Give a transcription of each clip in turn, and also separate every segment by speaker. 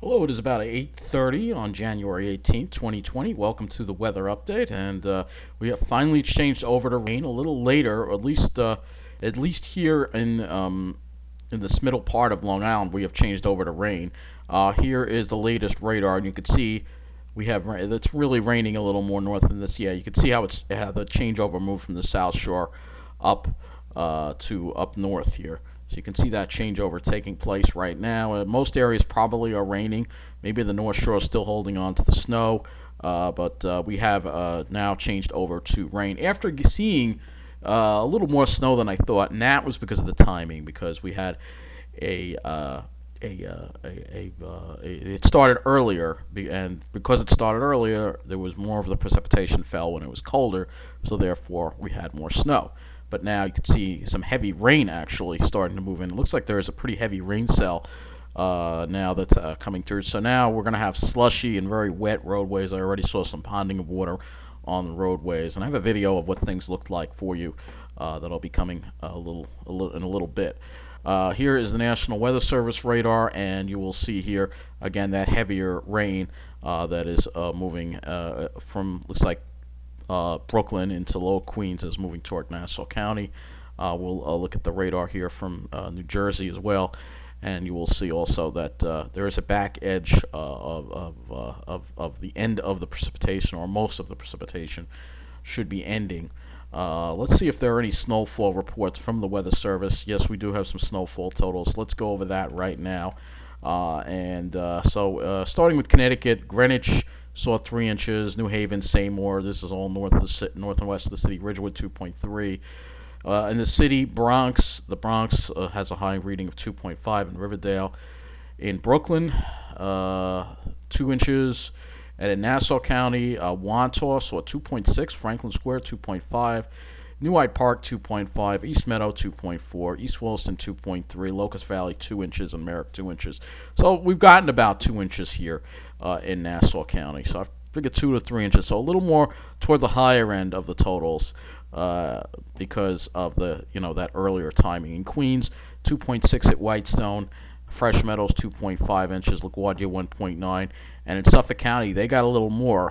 Speaker 1: Hello, it is about 8:30 on January 18th, 2020. Welcome to the weather update, and we have finally changed over to rain a little later, or at least here in this middle part of Long Island, we have changed over to rain. Here is the latest radar, and you can see it's really raining a little more north than this. Yeah, you can see how how the changeover moved from the South Shore up to up north here. So you can see that changeover taking place right now. Most areas probably are raining. Maybe the North Shore is still holding on to the snow, but we have now changed over to rain after seeing a little more snow than I thought, and that was because of the timing. Because we had a it started earlier, and because it started earlier, there was more of the precipitation fell when it was colder, so therefore we had more snow. But now you can see some heavy rain actually starting to move in. It looks like there is a pretty heavy rain cell now that's coming through. So now we're going to have slushy and very wet roadways. I already saw some ponding of water on the roadways, and I have a video of what things looked like for you that'll be coming in a little bit. Here is the National Weather Service radar, and you will see here again that heavier rain that is moving from, looks like, Brooklyn into Lower Queens, is moving toward Nassau County. We'll look at the radar here from New Jersey as well, and you will see also that there is a back edge of the end of the precipitation, or most of the precipitation should be ending. Let's see if there are any snowfall reports from the Weather Service. Yes, we do have some snowfall totals. Let's go over that right now. Starting with Connecticut, Greenwich saw 3 inches. New Haven, Seymour. This is all north and west of the city. Ridgewood 2.3. In the city, the Bronx has a high reading of 2.5 in Riverdale. In Brooklyn, 2 inches. And in Nassau County, Wantagh saw 2.6, Franklin Square 2.5, New Hyde Park 2.5, East Meadow 2.4, East Williston 2.3, Locust Valley 2 inches, and Merrick 2 inches. So we've gotten about 2 inches here in Nassau County. So I figure 2 to 3 inches. So a little more toward the higher end of the totals because of that earlier timing. In Queens, 2.6 at Whitestone. Fresh Meadows 2.5 inches, LaGuardia 1.9, and in Suffolk County they got a little more.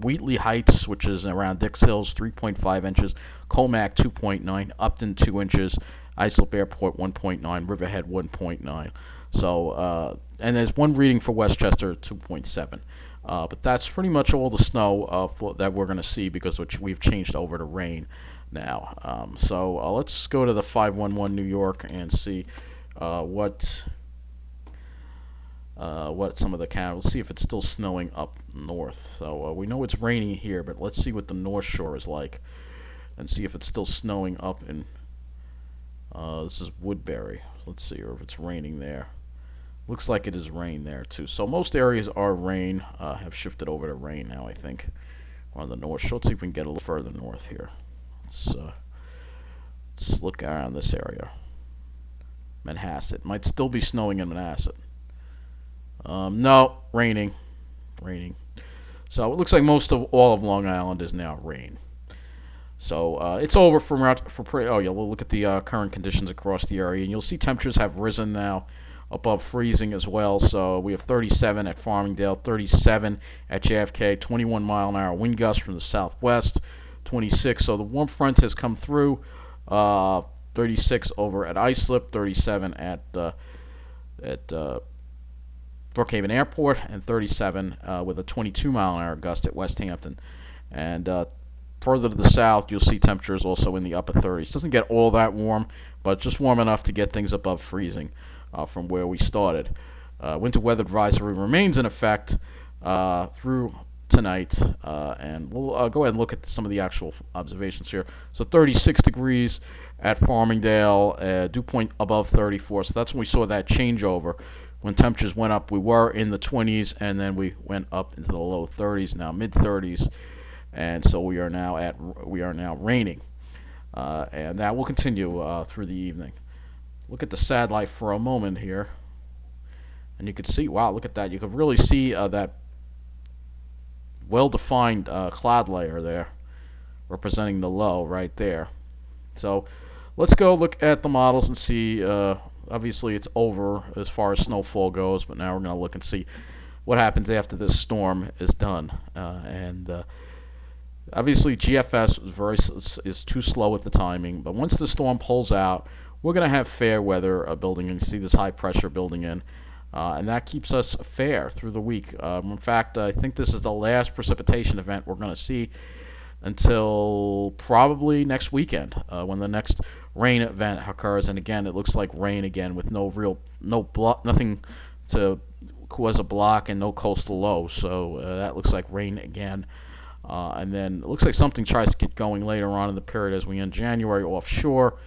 Speaker 1: Wheatley Heights, which is around Dix Hills, 3.5 inches, Comac 2.9, Upton 2 inches, Islip Airport 1.9, Riverhead 1.9. So and there's one reading for Westchester 2.7. But that's pretty much all the snow that we're going to see because we've changed over to rain now. Let's go to the 511 New York and see what some of the counties. We'll see if it's still snowing up north. So we know it's raining here, but let's see what the North Shore is like, and see if it's still snowing up in. This is Woodbury. Let's see, or if it's raining there. Looks like it is rain there too. So most areas are rain. Have shifted over to rain now, I think, on the North Shore. Let's see if we can get a little further north here. Let's look around this area. Manhasset might still be snowing in Manhasset. No, raining. So it looks like most of all of Long Island is now rain. So it's over oh yeah, we'll look at the current conditions across the area, and you'll see temperatures have risen now above freezing as well. So we have 37 at Farmingdale, 37 at JFK, 21-mile-an-hour wind gusts from the southwest, 26. So the warm front has come through. 36 over at Islip, 37 at Brookhaven Airport, and 37 with a 22-mile-an-hour gust at West Hampton. And further to the south, you'll see temperatures also in the upper 30s. Doesn't get all that warm, but just warm enough to get things above freezing from where we started. Winter weather advisory remains in effect through tonight, and we'll go ahead and look at some of the actual observations here. So 36 degrees at Farmingdale, dew point above 34. So that's when we saw that changeover. When temperatures went up, we were in the 20s, and then we went up into the low 30s, now mid 30s, and so we are now raining, and that will continue through the evening. Look at the satellite for a moment here, and you can see, wow, look at that. You can really see that well-defined cloud layer there, representing the low right there. So let's go look at the models and see obviously it's over as far as snowfall goes, but now we're going to look and see what happens after this storm is done. And obviously GFS is too slow at the timing, but once the storm pulls out, we're going to have fair weather building in. You see this high pressure building in, and that keeps us fair through the week. In fact, I think this is the last precipitation event we're going to see until probably next weekend, when the next rain event occurs. And again, it looks like rain again with nothing to cause a block and no coastal low. So that looks like rain again. And then it looks like something tries to get going later on in the period as we end January offshore,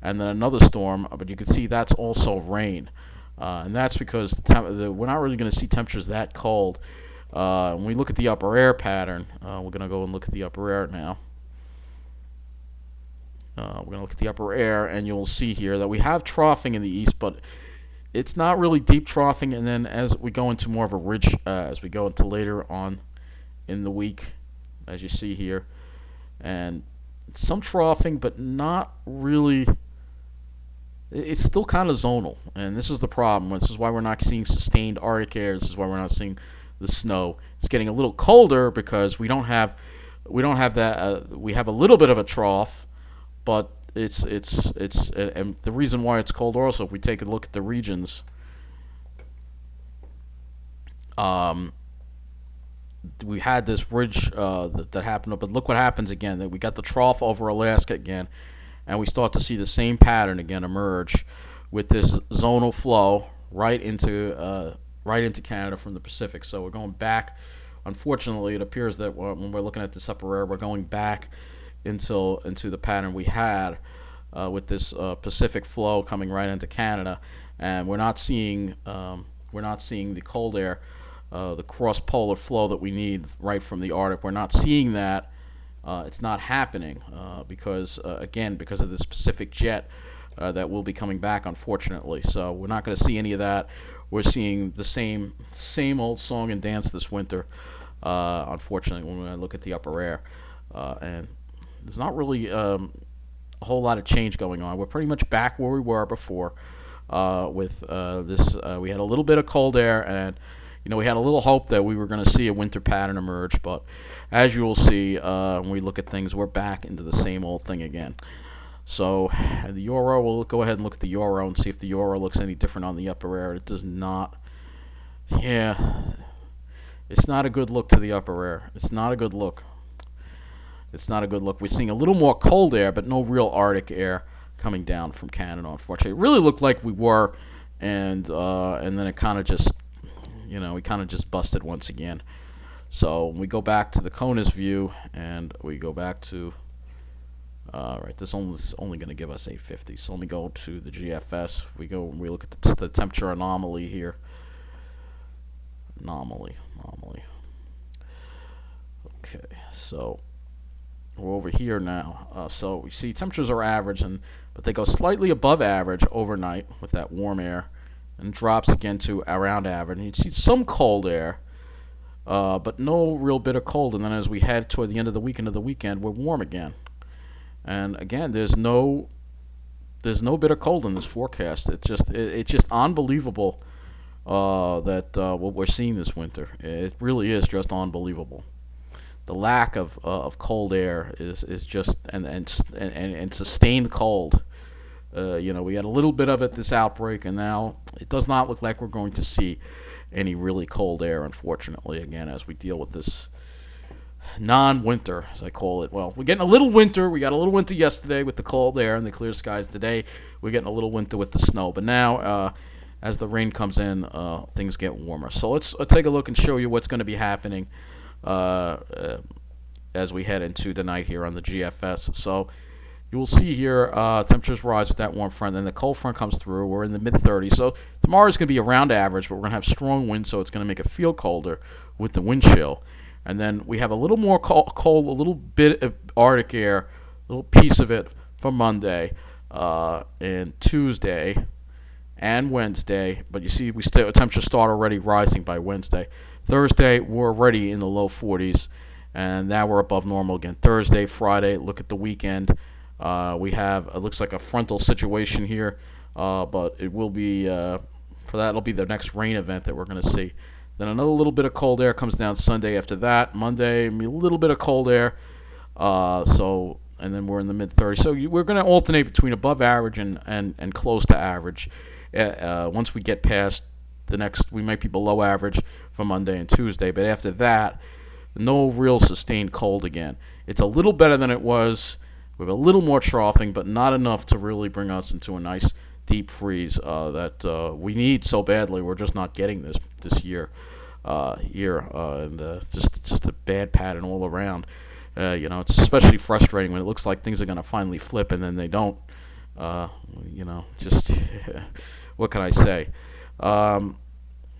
Speaker 1: and then another storm. But you can see that's also rain, and that's because we're not really going to see temperatures that cold. When we look at the upper air pattern, we're going to go and look at the upper air now. We're going to look at the upper air, and you'll see here that we have troughing in the east, but it's not really deep troughing. And then as we go into more of a ridge, as we go into later on in the week, as you see here, and some troughing, but not really. It's still kind of zonal, and this is the problem. This is why we're not seeing sustained Arctic air. This is why we're not seeing the snow. It's getting a little colder because we don't have that. We have a little bit of a trough, but it's and the reason why it's colder also, if we take a look at the regions, we had this ridge that happened, but look what happens again. That we got the trough over Alaska again, and we start to see the same pattern again emerge with this zonal flow right into Canada from the Pacific. So we're going back. Unfortunately, it appears that when we're looking at this upper air, we're going back into the pattern we had with this Pacific flow coming right into Canada, and we're not seeing the cold air, the cross-polar flow that we need right from the Arctic. We're not seeing that. It's not happening because of this Pacific jet that will be coming back, unfortunately. So we're not going to see any of that. We're seeing the same old song and dance this winter, unfortunately, when we look at the upper air. And there's not really a whole lot of change going on. We're pretty much back where we were before with this. We had a little bit of cold air, and we had a little hope that we were going to see a winter pattern emerge, but as you will see when we look at things, we're back into the same old thing again. So the euro, we'll go ahead and look at the euro and see if the euro looks any different on the upper air. It does not. Yeah, it's not a good look to the upper air. It's not a good look. It's not a good look. We're seeing a little more cold air, but no real Arctic air coming down from Canada, unfortunately. It really looked like we were, and then it kind of just, we kind of just busted once again. So we go back to the CONUS view, and we go back to, right, this is only going to give us 850. So let me go to the GFS. We look at the temperature anomaly here. Anomaly. Okay, so we're over here now. So we see temperatures are average, but they go slightly above average overnight with that warm air, and drops again to around average. And you see some cold air, but no real bit of cold. And then as we head toward the end of the week into the weekend, we're warm again. And again, there's no bit of cold in this forecast. It's just unbelievable that what we're seeing this winter. It really is just unbelievable. The lack of cold air is just and sustained cold. We had a little bit of it this outbreak, and now it does not look like we're going to see any really cold air, unfortunately, again, as we deal with this non-winter, as I call it. Well, we're getting a little winter. We got a little winter yesterday with the cold air and the clear skies. Today, we're getting a little winter with the snow. But now, as the rain comes in, things get warmer. So let's take a look and show you what's going to be happening as we head into the night here on the GFS. So you will see here temperatures rise with that warm front, then the cold front comes through. We're in the mid-30s. So tomorrow is going to be around average, but we're going to have strong winds, so it's going to make it feel colder with the wind chill. And then we have a little more cold, a little bit of Arctic air, a little piece of it for Monday and Tuesday and Wednesday. But you see, temperatures start already rising by Wednesday. Thursday, we're already in the low 40s, and now we're above normal again. Thursday, Friday, look at the weekend. We have, it looks like a frontal situation here but it will be for that. It'll be the next rain event that we're going to see. Then another little bit of cold air comes down Sunday after that. Monday, a little bit of cold air. And then we're in the mid 30s. So we're going to alternate between above average and close to average. Once we get past the next, we might be below average for Monday and Tuesday. But after that, no real sustained cold again. It's a little better than it was. We have a little more troughing, but not enough to really bring us into a nice deep freeze that we need so badly. We're just not getting this year. And just a bad pattern all around. It's especially frustrating when it looks like things are going to finally flip and then they don't. Just what can I say?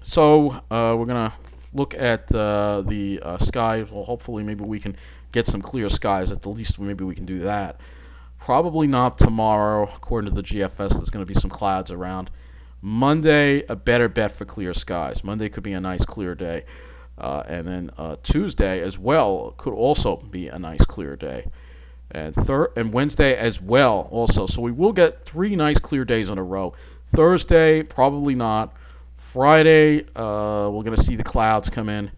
Speaker 1: So we're going to look at the sky. Well, hopefully maybe we can get some clear skies. At the least maybe we can do that. Probably not tomorrow. According to the GFS, there's going to be some clouds around. Monday, a better bet for clear skies. Monday could be a nice clear day. And then Tuesday as well could also be a nice clear day. And Wednesday as well also. So we will get 3 nice clear days in a row. Thursday, probably not. Friday, we're going to see the clouds come in.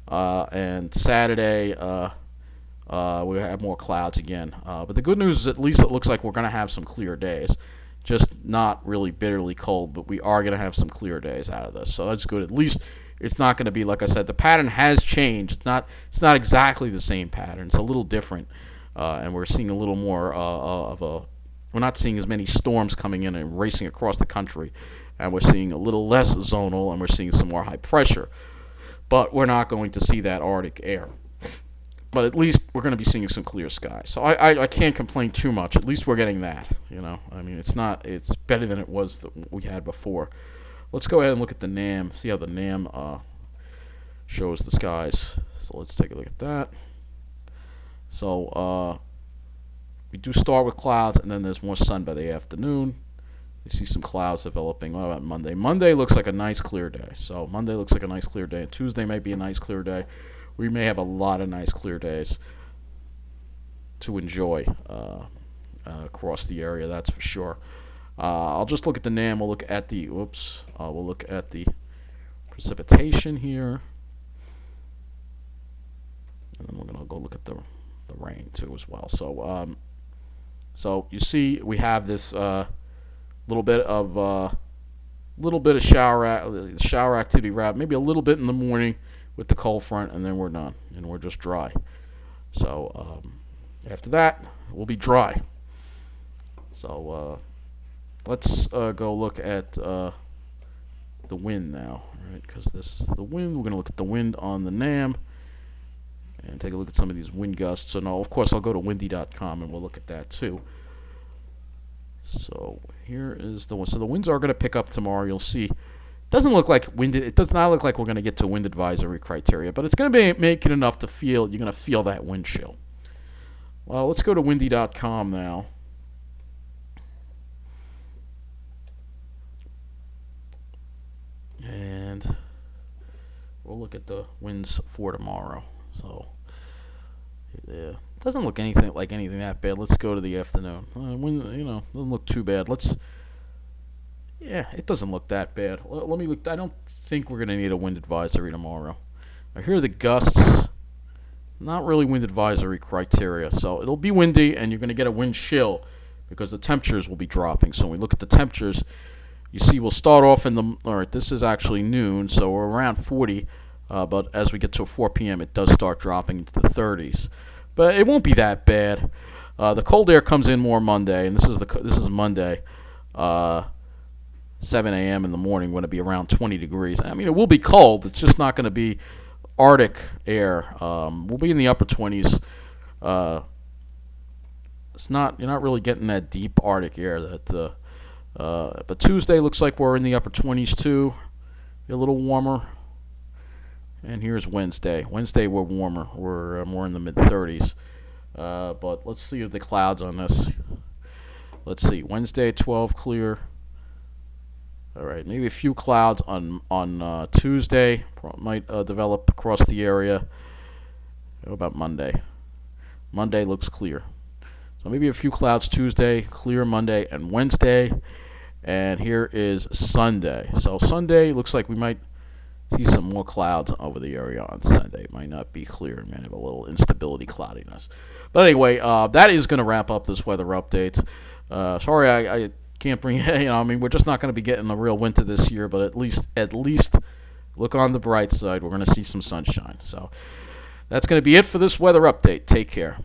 Speaker 1: And Saturday, we have more clouds again. But the good news is at least it looks like we're going to have some clear days. Just not really bitterly cold, but we are going to have some clear days out of this. So that's good. At least it's not going to be, like I said, the pattern has changed. It's not exactly the same pattern. It's a little different. And we're seeing a little more we're not seeing as many storms coming in and racing across the country. And we're seeing a little less zonal, and we're seeing some more high pressure. But we're not going to see that Arctic air. But at least we're going to be seeing some clear skies. So I can't complain too much. At least we're getting that. I mean, it's better than it was that we had before. Let's go ahead and look at the NAM. See how the NAM shows the skies. So let's take a look at that. So we do start with clouds, and then there's more sun by the afternoon. You see some clouds developing. What about Monday? Monday looks like a nice clear day. So Monday looks like a nice clear day. Tuesday might be a nice clear day. We may have a lot of nice clear days to enjoy across the area. That's for sure. I'll just look at the NAM. We'll look at the we'll look at the precipitation here, and then we're gonna go look at the rain too as well. So you see we have this little bit of shower activity wrap, maybe a little bit in the morning with the cold front, and then we're done, and we're just dry. So after that, we'll be dry. So let's go look at the wind now, right? Because this is the wind. We're going to look at the wind on the NAM and take a look at some of these wind gusts. So now, of course, I'll go to windy.com and we'll look at that too. So here is the one. So the winds are going to pick up tomorrow. You'll see. It does not look like we're going to get to wind advisory criteria, but it's going to be making enough to feel. You're going to feel that wind chill. Well, let's go to windy.com now. And we'll look at the winds for tomorrow. So yeah, it doesn't look anything that bad. Let's go to the afternoon. Wind, doesn't look too bad. Yeah, it doesn't look that bad. Let me look. I don't think we're going to need a wind advisory tomorrow. I hear the gusts. Not really wind advisory criteria. So it'll be windy, and you're going to get a wind chill because the temperatures will be dropping. So when we look at the temperatures, you see we'll start off alright, this is actually noon, so we're around 40. But as we get to 4 p.m., it does start dropping into the 30s. But it won't be that bad. The cold air comes in more Monday, and this is Monday. 7 a.m. in the morning, going to be around 20 degrees. I mean, it will be cold. It's just not going to be Arctic air. We'll be in the upper 20s. You're not really getting that deep Arctic air but Tuesday looks like we're in the upper 20s too. A little warmer. And here's Wednesday. Wednesday we're warmer. We're more in the mid 30s. But let's see the clouds on this. Let's see. Wednesday 12 clear. All right, maybe a few clouds on Tuesday might develop across the area. What about Monday? Monday looks clear. So maybe a few clouds Tuesday, clear Monday and Wednesday. And here is Sunday. So Sunday looks like we might see some more clouds over the area on Sunday. It might not be clear. It might have a little instability cloudiness. But anyway, that is going to wrap up this weather update. Sorry, I can't bring I mean, we're just not going to be getting a real winter this year, but at least look on the bright side. We're going to see some sunshine. So that's going to be it for this weather update. Take care.